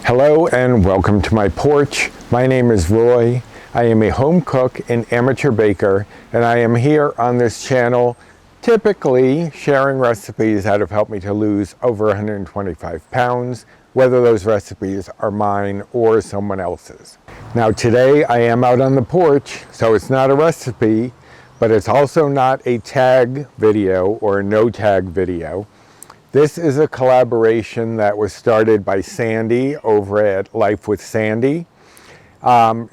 Hello and welcome to my porch. My name is Roy. I am a home cook and amateur baker, and I am here on this channel typically sharing recipes that have helped me to lose over 125 pounds, whether those recipes are mine or someone else's. Now today I am out on the porch, so it's not a recipe, but it's also not a tag video or a no tag video. This is a collaboration that was started by Sandy over at Life with Sandy.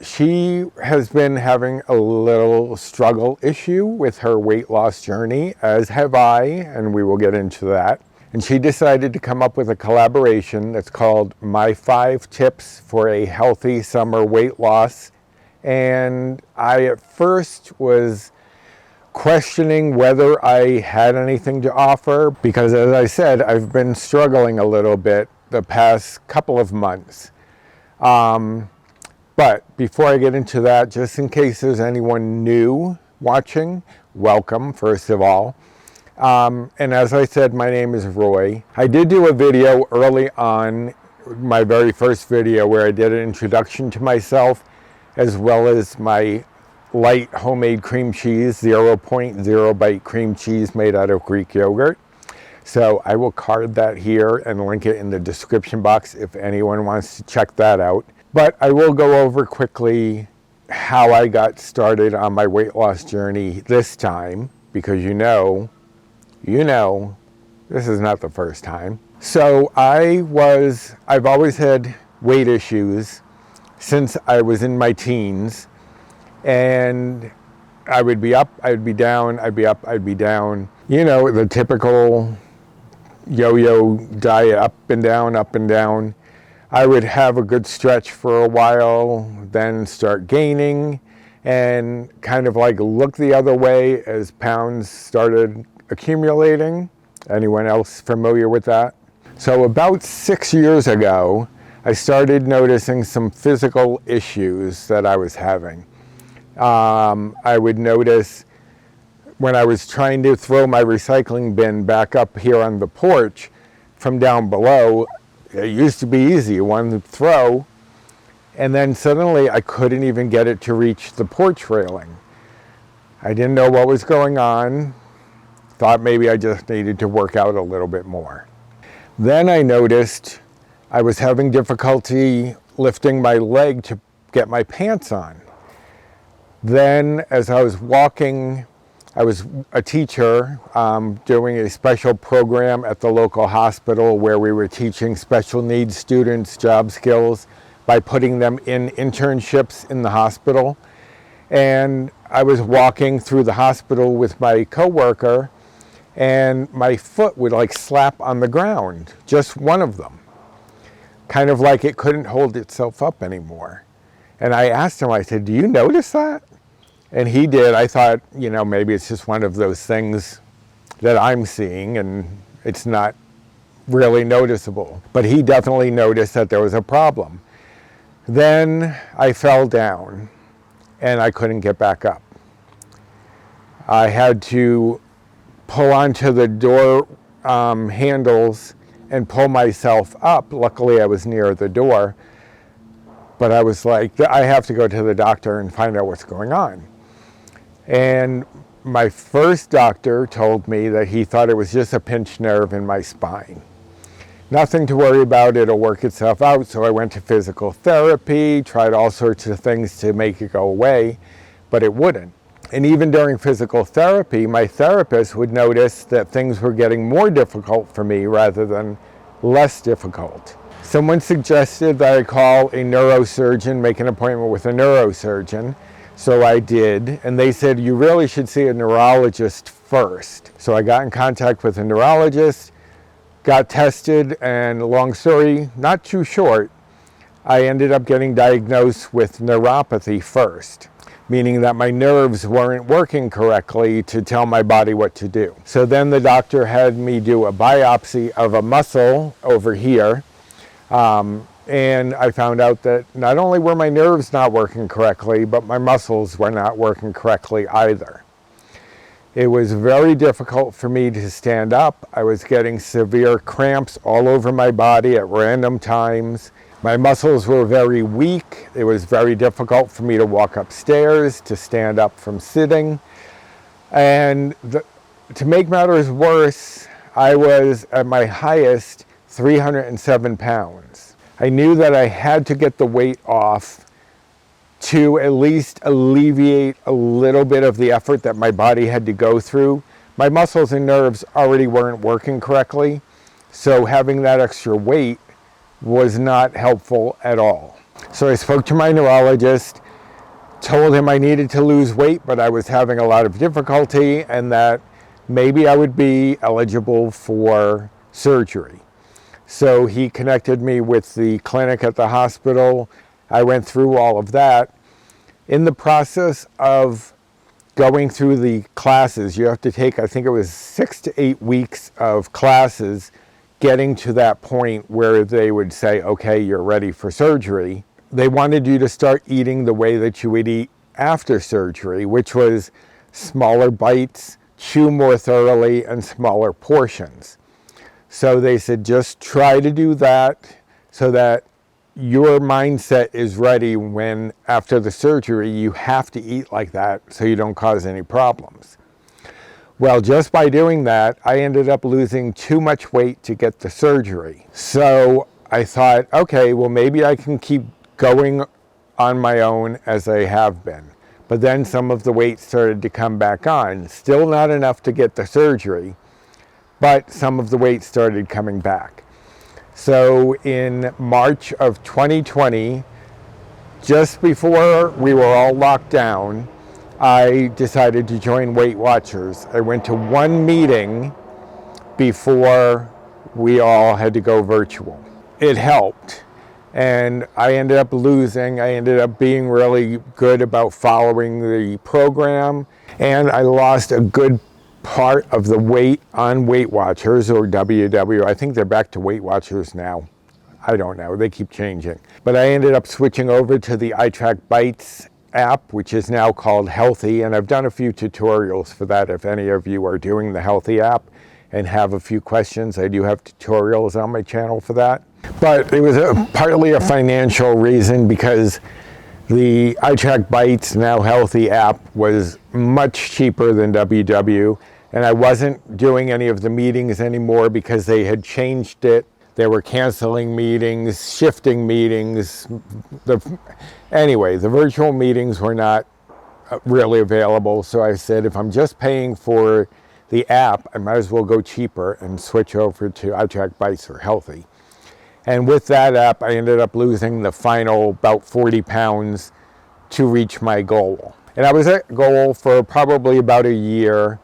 She has been having a little struggle issue with her weight loss journey, as have I, and we will get into that. And she decided to come up with a collaboration that's called My 5 Tips for a Healthy Summer Weight Loss. And I at first was questioning whether I had anything to offer because, as I said, I've been struggling a little bit the past couple of months. But before I get into that, just in case there's anyone new watching, welcome, first of all. And as I said, my name is Roy. I did do a video early on, my very first video, where I did an introduction to myself, as well as my light homemade cream cheese, 0.0 bite cream cheese made out of Greek yogurt. So I will card that here and link it in the description box if anyone wants to check that out. But I will go over quickly how I got started on my weight loss journey this time, because you know, this is not the first time. So I've always had weight issues since I was in my teens. And I would be up, I'd be down, I'd be up, I'd be down. You know, the typical yo-yo diet, up and down, up and down. I would have a good stretch for a while, then start gaining and kind of like look the other way as pounds started accumulating. Anyone else familiar with that? So about 6 years ago, I started noticing some physical issues that I was having. I would notice when I was trying to throw my recycling bin back up here on the porch from down below, it used to be easy, one throw, and then suddenly I couldn't even get it to reach the porch railing. I didn't know what was going on, thought maybe I just needed to work out a little bit more. Then I noticed I was having difficulty lifting my leg to get my pants on. Then, as I was walking, I was a teacher doing a special program at the local hospital where we were teaching special needs students job skills by putting them in internships in the hospital. And I was walking through the hospital with my coworker, and my foot would like slap on the ground, just one of them, kind of like it couldn't hold itself up anymore. And I asked him, I said, "Do you notice that?" And he did. I thought, you know, maybe it's just one of those things that I'm seeing and it's not really noticeable. But he definitely noticed that there was a problem. Then I fell down and I couldn't get back up. I had to pull onto the door handles and pull myself up. Luckily, I was near the door. But I was like, I have to go to the doctor and find out what's going on. And my first doctor told me that he thought it was just a pinched nerve in my spine. Nothing to worry about, it'll work itself out. So I went to physical therapy, tried all sorts of things to make it go away, but it wouldn't. And even during physical therapy, my therapist would notice that things were getting more difficult for me rather than less difficult. Someone suggested that I call a neurosurgeon, make an appointment with a neurosurgeon. So I did, and they said, you really should see a neurologist first. So I got in contact with a neurologist, got tested, and long story, not too short, I ended up getting diagnosed with neuropathy first. meaning that my nerves weren't working correctly to tell my body what to do. So then the doctor had me do a biopsy of a muscle over here, and I found out that not only were my nerves not working correctly, but my muscles were not working correctly either. It was very difficult for me to stand up. I was getting severe cramps all over my body at random times. My muscles were very weak. It was very difficult for me to walk upstairs, to stand up from sitting. And to make matters worse, I was at my highest 307 pounds. I knew that I had to get the weight off to at least alleviate a little bit of the effort that my body had to go through. My muscles and nerves already weren't working correctly, so having that extra weight was not helpful at all. So I spoke to my neurologist, told him I needed to lose weight, but I was having a lot of difficulty and that maybe I would be eligible for surgery. So he connected me with the clinic at the hospital. I went through all of that. In the process of going through the classes, you have to take, I think it was 6 to 8 weeks of classes, getting to that point where they would say, okay, you're ready for surgery. They wanted you to start eating the way that you would eat after surgery, which was smaller bites, chew more thoroughly, and smaller portions. So they said, just try to do that so that your mindset is ready when after the surgery you have to eat like that so you don't cause any problems. Well, just by doing that, I ended up losing too much weight to get the surgery. So I thought, okay, well, maybe I can keep going on my own as I have been. But then some of the weight started to come back on. Still not enough to get the surgery, but some of the weight started coming back. So in March of 2020, just before we were all locked down, I decided to join Weight Watchers. I went to one meeting before we all had to go virtual. It helped, and I ended up losing. I ended up being really good about following the program, and I lost a good part of the weight on Weight Watchers, or WW. I think they're back to Weight Watchers now. I don't know, they keep changing. But I ended up switching over to the iTrack Bites app, which is now called Healthi, and I've done a few tutorials for that. If any of you are doing the Healthi app and have a few questions, I do have tutorials on my channel for that. But it was partly a financial reason, because the iTrack Bites, now Healthi app, was much cheaper than WW, and I wasn't doing any of the meetings anymore because they had changed it. They were canceling meetings, shifting meetings. Anyway, the virtual meetings were not really available. So I said, if I'm just paying for the app, I might as well go cheaper and switch over to iTrack Bites or Healthi. And with that app, I ended up losing the final about 40 pounds to reach my goal. And I was at goal for probably about a year.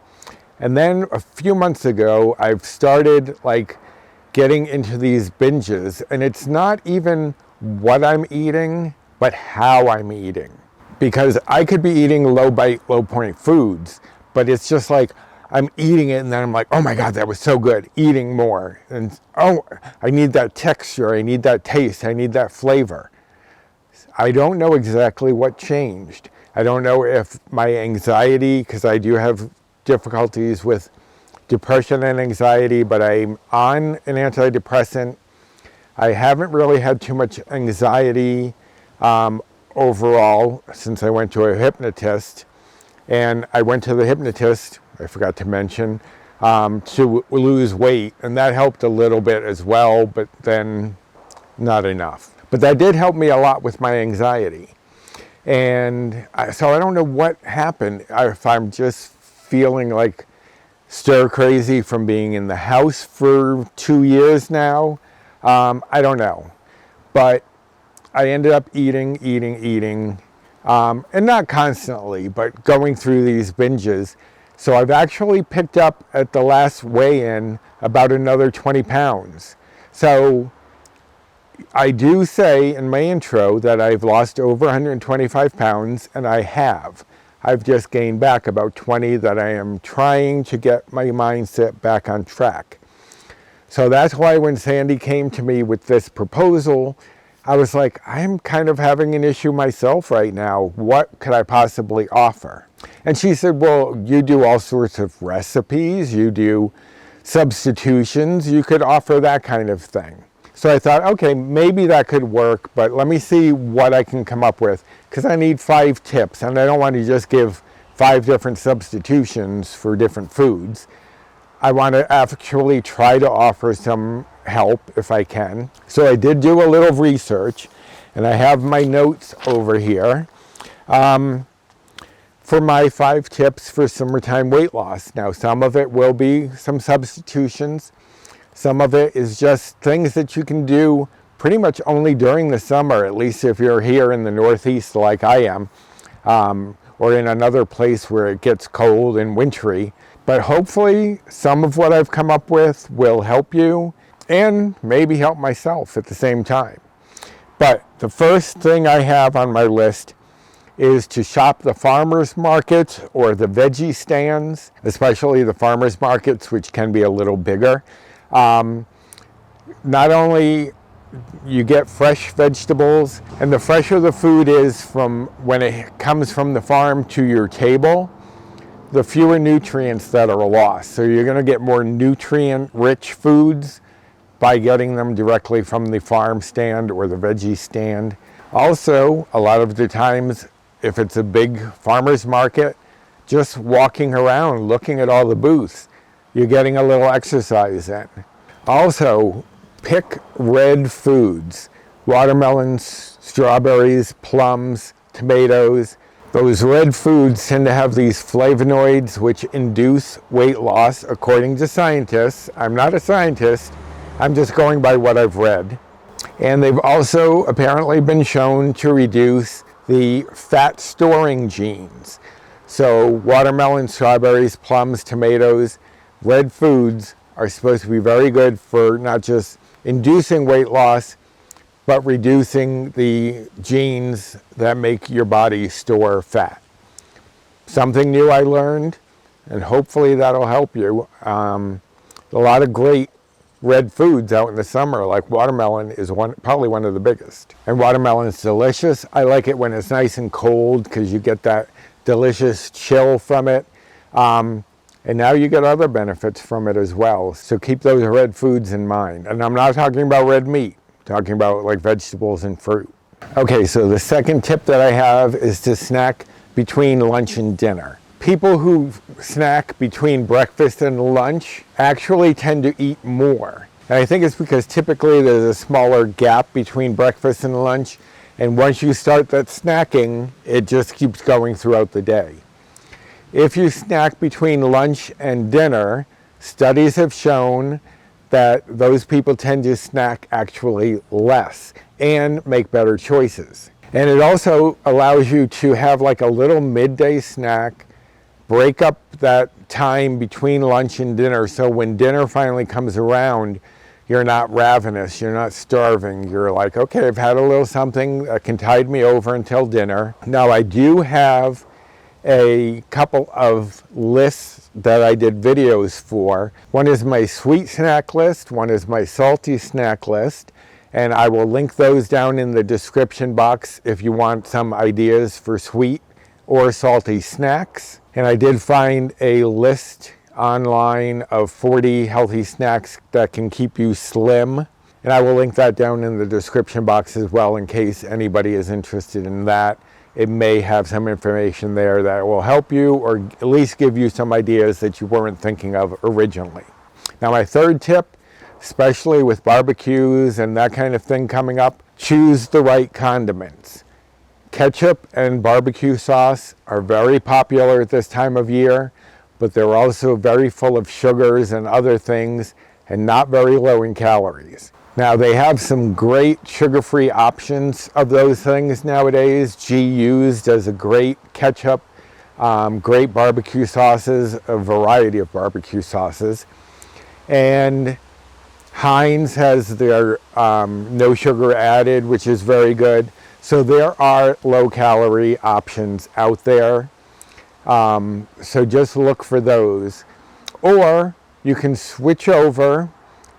And then a few months ago, I've started getting into these binges, and it's not even what I'm eating, but how I'm eating. Because I could be eating low bite, low point foods, but it's just like I'm eating it and then I'm like, oh my God, that was so good, eating more. And oh, I need that texture, I need that taste, I need that flavor. I don't know exactly what changed. I don't know if my anxiety, because I do have difficulties with depression and anxiety, but I'm on an antidepressant. I haven't really had too much anxiety overall since I went to a hypnotist. And I went to the hypnotist, I forgot to mention, to lose weight. And that helped a little bit as well, but then not enough. But that did help me a lot with my anxiety. And so I don't know what happened, if I'm just feeling like stir crazy from being in the house for 2 years now. I don't know. But I ended up eating, and not constantly, but going through these binges. So I've actually picked up at the last weigh-in about another 20 pounds. So I do say in my intro that I've lost over 125 pounds, and I have. I've just gained back about 20 that I am trying to get my mindset back on track. So that's why when Sandy came to me with this proposal, I was like, I'm kind of having an issue myself right now. What could I possibly offer? And she said, well, you do all sorts of recipes, you do substitutions, you could offer that kind of thing. So I thought, okay, maybe that could work, but let me see what I can come up with, because I need 5 tips, and I don't want to just give 5 different substitutions for different foods. I want to actually try to offer some help if I can. So I did do a little research, and I have my notes over here for my 5 tips for summertime weight loss. Now, some of it will be some substitutions. Some of it is just things that you can do pretty much only during the summer, at least if you're here in the Northeast like I am, or in another place where it gets cold and wintry. But hopefully some of what I've come up with will help you and maybe help myself at the same time. But the first thing I have on my list is to shop the farmers markets or the veggie stands, especially the farmers markets, which can be a little bigger. Not only you get fresh vegetables, and the fresher the food is from when it comes from the farm to your table, the fewer nutrients that are lost. So you're going to get more nutrient-rich foods by getting them directly from the farm stand or the veggie stand. Also, a lot of the times, if it's a big farmer's market, just walking around, looking at all the booths, you're getting a little exercise in. Also, pick red foods, watermelons, strawberries, plums, tomatoes. Those red foods tend to have these flavonoids which induce weight loss according to scientists. I'm not a scientist, I'm just going by what I've read. And they've also apparently been shown to reduce the fat storing genes. So watermelon, strawberries, plums, tomatoes, red foods are supposed to be very good for not just inducing weight loss, but reducing the genes that make your body store fat. Something new I learned, and hopefully that'll help you. A lot of great red foods out in the summer, like watermelon is probably one of the biggest. And watermelon is delicious. I like it when it's nice and cold because you get that delicious chill from it. And now you get other benefits from it as well. So keep those red foods in mind. And I'm not talking about red meat, I'm talking about like vegetables and fruit. Okay, so the second tip that I have is to snack between lunch and dinner. People who snack between breakfast and lunch actually tend to eat more. And I think it's because typically there's a smaller gap between breakfast and lunch. And once you start that snacking, it just keeps going throughout the day. If you snack between lunch and dinner, studies have shown that those people tend to snack actually less and make better choices. And it also allows you to have like a little midday snack, break up that time between lunch and dinner, so when dinner finally comes around, you're not ravenous, you're not starving. You're like, okay, I've had a little something that can tide me over until dinner. Now I do have a couple of lists that I did videos for. One is my sweet snack list, one is my salty snack list, and I will link those down in the description box if you want some ideas for sweet or salty snacks. And I did find a list online of 40 healthy snacks that can keep you slim, and I will link that down in the description box as well in case anybody is interested in that. It may have some information there that will help you or at least give you some ideas that you weren't thinking of originally. Now my third tip, especially with barbecues and that kind of thing coming up, choose the right condiments. Ketchup and barbecue sauce are very popular at this time of year, but they're also very full of sugars and other things and not very low in calories. Now they have some great sugar-free options of those things nowadays. Used does a great ketchup, great barbecue sauces, a variety of barbecue sauces. And Heinz has their no sugar added, which is very good. So there are low-calorie options out there. So just look for those. Or you can switch over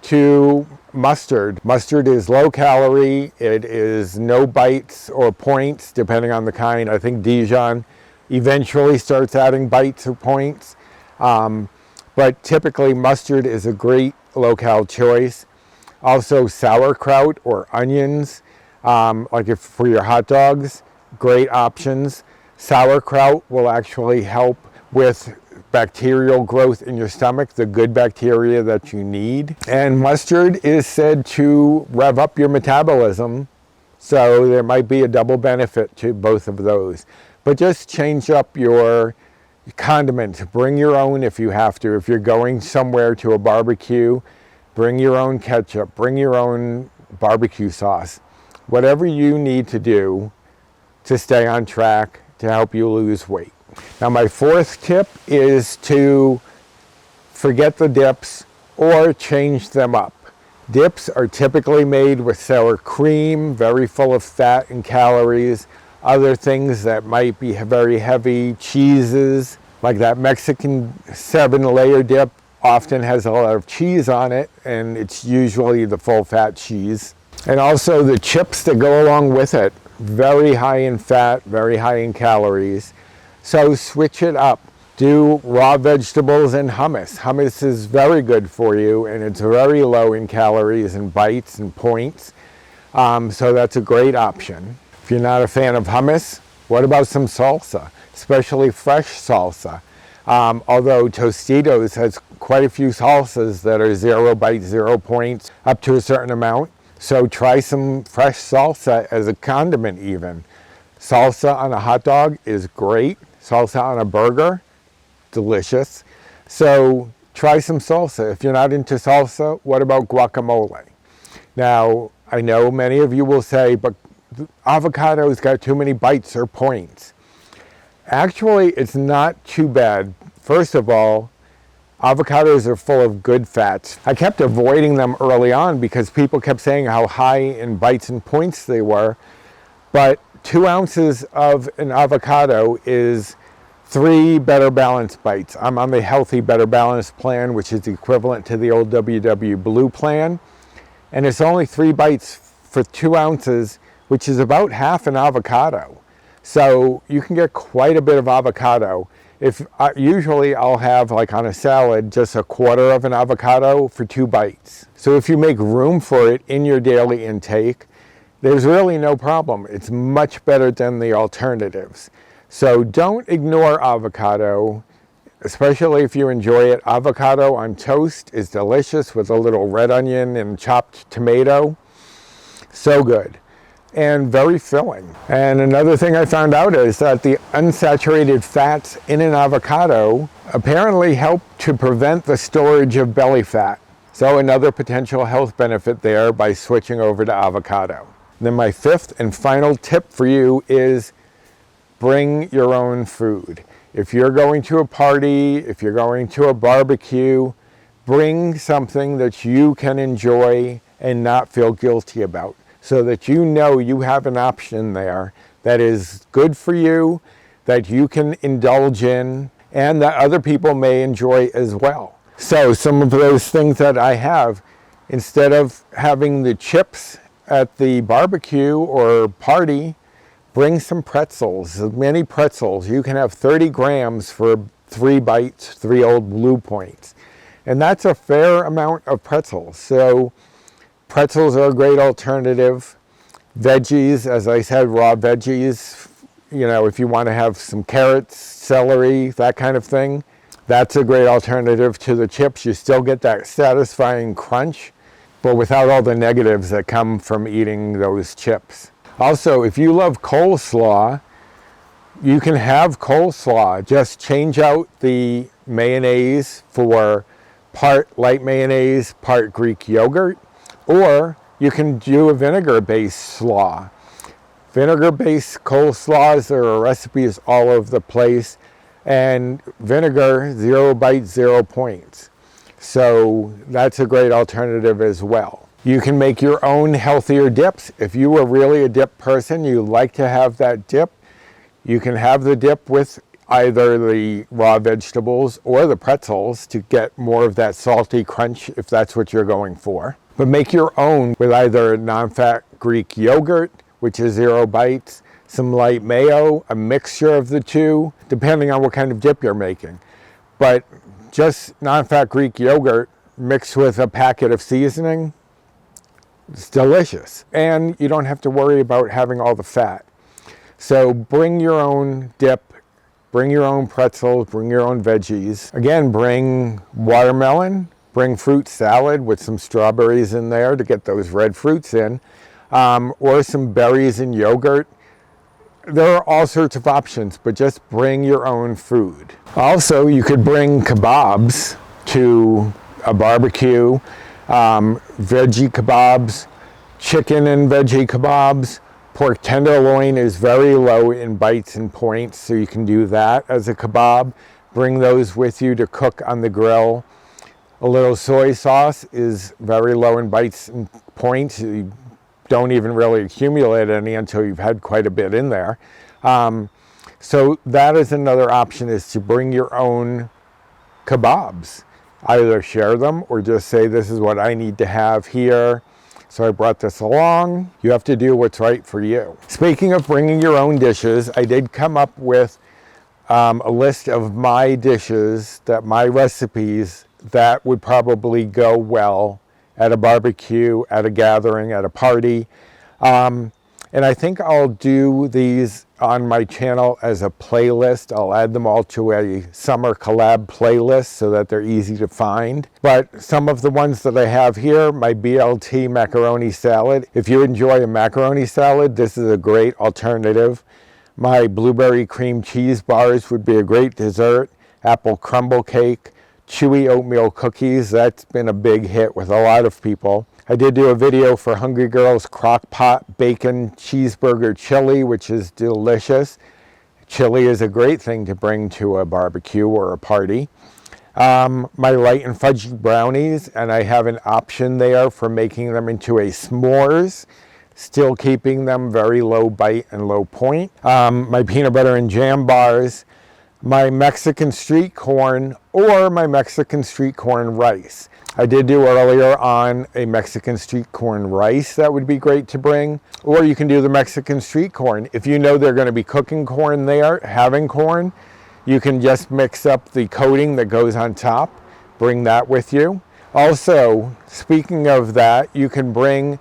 to mustard. Mustard is low-calorie. It is no bites or points, depending on the kind. I think Dijon eventually starts adding bites or points. But typically mustard is a great low-cal choice. Also sauerkraut or onions, like if for your hot dogs, great options. Sauerkraut will actually help with bacterial growth in your stomach, the good bacteria that you need. And mustard is said to rev up your metabolism, so there might be a double benefit to both of those. But just change up your condiments. Bring your own if you have to. If you're going somewhere to a barbecue, bring your own ketchup, bring your own barbecue sauce. Whatever you need to do to stay on track to help you lose weight. Now my fourth tip is to forget the dips or change them up. Dips are typically made with sour cream, very full of fat and calories. Other things that might be very heavy, cheeses, like that Mexican 7-layer dip often has a lot of cheese on it, and it's usually the full fat cheese. And also the chips that go along with it, very high in fat, very high in calories. So switch it up. Do raw vegetables and hummus. Hummus is very good for you, and it's very low in calories and bites and points. So that's a great option. If you're not a fan of hummus, what about some salsa, especially fresh salsa? Although Tostitos has quite a few salsas that are 0 bites, 0 points, up to a certain amount. So try some fresh salsa as a condiment even. Salsa on a hot dog is great. Salsa on a burger, delicious. So try some salsa. If you're not into salsa, what about guacamole? Now, I know many of you will say, but avocado's got too many bites or points. Actually, it's not too bad. First of all, avocados are full of good fats. I kept avoiding them early on because people kept saying how high in bites and points they were. But 2 ounces of an avocado is 3 Better Balance bites. I'm on the Healthi Better Balance plan, which is equivalent to the old WW Blue plan. And it's only 3 bites for 2 ounces, which is about half an avocado. So you can get quite a bit of avocado. Usually I'll have, like on a salad, just a quarter of an avocado for 2 bites. So if you make room for it in your daily intake, there's really no problem. It's much better than the alternatives. So don't ignore avocado, especially if you enjoy it. Avocado on toast is delicious with a little red onion and chopped tomato. So good. And very filling. And another thing I found out is that the unsaturated fats in an avocado apparently help to prevent the storage of belly fat. So another potential health benefit there by switching over to avocado. Then my fifth and final tip for you is bring your own food. If you're going to a party, if you're going to a barbecue, bring something that you can enjoy and not feel guilty about, so that you know you have an option there that is good for you, that you can indulge in, and that other people may enjoy as well. So some of those things that I have, instead of having the chips at the barbecue or party, bring some pretzels, mini pretzels. You can have 30 grams for 3 bites, 3 old Blue Points. And that's a fair amount of pretzels. So pretzels are a great alternative. Veggies, as I said, raw veggies, you know, if you want to have some carrots, celery, that kind of thing, that's a great alternative to the chips. You still get that satisfying crunch, but without all the negatives that come from eating those chips. Also, if you love coleslaw, you can have coleslaw. Just change out the mayonnaise for part light mayonnaise, part Greek yogurt, or you can do a vinegar-based slaw. Vinegar-based coleslaws, there are recipes all over the place, and vinegar, 0 bites, 0 points. So that's a great alternative as well. You can make your own healthier dips. If you are really a dip person, you like to have that dip, you can have the dip with either the raw vegetables or the pretzels to get more of that salty crunch if that's what you're going for. But make your own with either non-fat Greek yogurt, which is 0 bites, some light mayo, a mixture of the two, depending on what kind of dip you're making. But just non-fat Greek yogurt mixed with a packet of seasoning, it's delicious. And you don't have to worry about having all the fat. So bring your own dip, bring your own pretzels, bring your own veggies. Again, bring watermelon, bring fruit salad with some strawberries in there to get those red fruits in, or some berries and yogurt. There are all sorts of options, but just bring your own food. Also, you could bring kebabs to a barbecue, veggie kebabs, chicken and veggie kebabs. Pork tenderloin is very low in bites and points, so you can do that as a kebab. Bring those with you to cook on the grill. A little soy sauce is very low in bites and points. You don't even really accumulate any until you've had quite a bit in there. So that is another option, is to bring your own kebabs. Either share them or just say, this is what I need to have here, so I brought this along. You have to do what's right for you. Speaking of bringing your own dishes, I did come up with a list of my dishes, my recipes that would probably go well at a barbecue, at a gathering, at a party. And I think I'll do these on my channel as a playlist. I'll add them all to a summer collab playlist so that they're easy to find. But some of the ones that I have here, my BLT macaroni salad. If you enjoy a macaroni salad, this is a great alternative. My blueberry cream cheese bars would be a great dessert. Apple crumble cake, chewy oatmeal cookies. That's been a big hit with a lot of people. I did do a video for Hungry Girls crock pot bacon cheeseburger chili, which is delicious. Chili is a great thing to bring to a barbecue or a party. My light and fudgy brownies, and I have an option there for making them into a s'mores, still keeping them very low bite and low point. My peanut butter and jam bars, my Mexican street corn, or my Mexican street corn rice. I did do earlier on a Mexican street corn rice that would be great to bring, or you can do the Mexican street corn. If you know they're going to be cooking corn there, having corn, you can just mix up the coating that goes on top, bring that with you. Also, speaking of that, you can bring,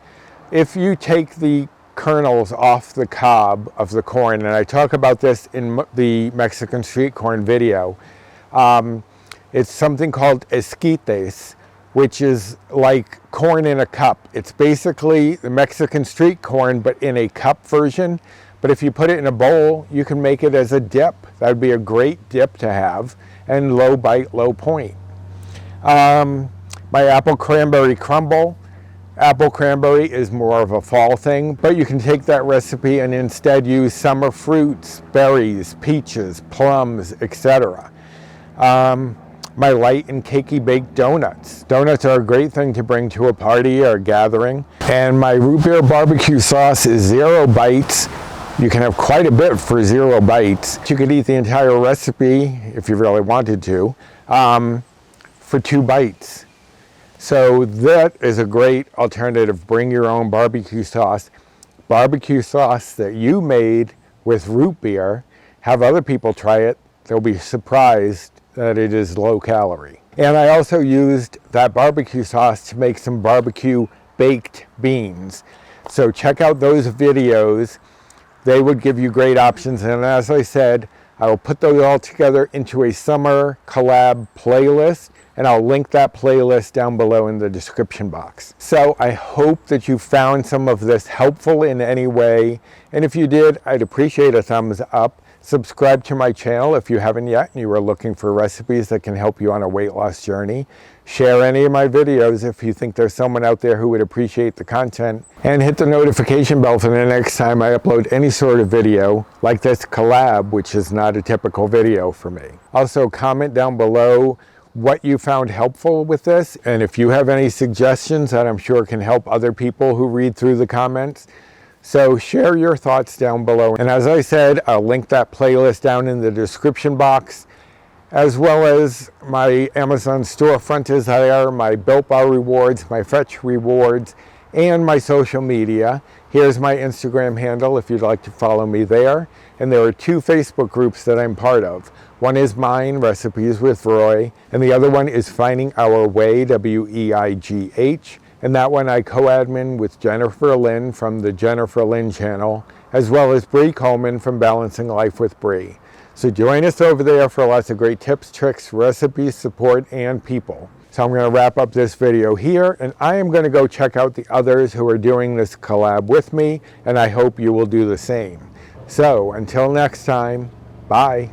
if you take the kernels off the cob of the corn, and I talk about this in the Mexican street corn video, it's something called esquites, which is like corn in a cup. It's basically the Mexican street corn, but in a cup version. But if you put it in a bowl, you can make it as a dip. That would be a great dip to have, and low bite, low point. My apple cranberry crumble. Apple cranberry is more of a fall thing, but you can take that recipe and instead use summer fruits, berries, peaches, plums, etc. My light and cakey baked donuts. Donuts are a great thing to bring to a party or a gathering. And my root beer barbecue sauce is 0 bites. You can have quite a bit for 0 bites. You could eat the entire recipe, if you really wanted to, for 2 bites. So that is a great alternative. Bring your own barbecue sauce that you made with root beer. Have other people try it. They'll be surprised that it is low calorie. And I also used that barbecue sauce to make some barbecue baked beans. So check out those videos. They would give you great options. And as I said, I will put those all together into a summer collab playlist, and I'll link that playlist down below in the description box. So I hope that you found some of this helpful in any way. And if you did, I'd appreciate a thumbs up. Subscribe to my channel if you haven't yet and you are looking for recipes that can help you on a weight loss journey. Share any of my videos if you think there's someone out there who would appreciate the content. And hit the notification bell for the next time I upload any sort of video like this collab, which is not a typical video for me. Also, comment down below what you found helpful with this. And if you have any suggestions that I'm sure can help other people who read through the comments, so share your thoughts down below. And as I said, I'll link that playlist down in the description box, as well as my Amazon storefront is there, my Built Bar rewards, my Fetch rewards, and my social media. Here's my Instagram handle if you'd like to follow me there. And there are 2 Facebook groups that I'm part of. One is mine, Recipes with Roy, and the other one is Finding Our Way, W-E-I-G-H. And that one I co-admin with Jennifer Lynn from the Jennifer Lynn channel, as well as Bree Coleman from Balancing Life with Bree. So join us over there for lots of great tips, tricks, recipes, support, and people. So I'm going to wrap up this video here, and I am going to go check out the others who are doing this collab with me, and I hope you will do the same. So until next time, bye.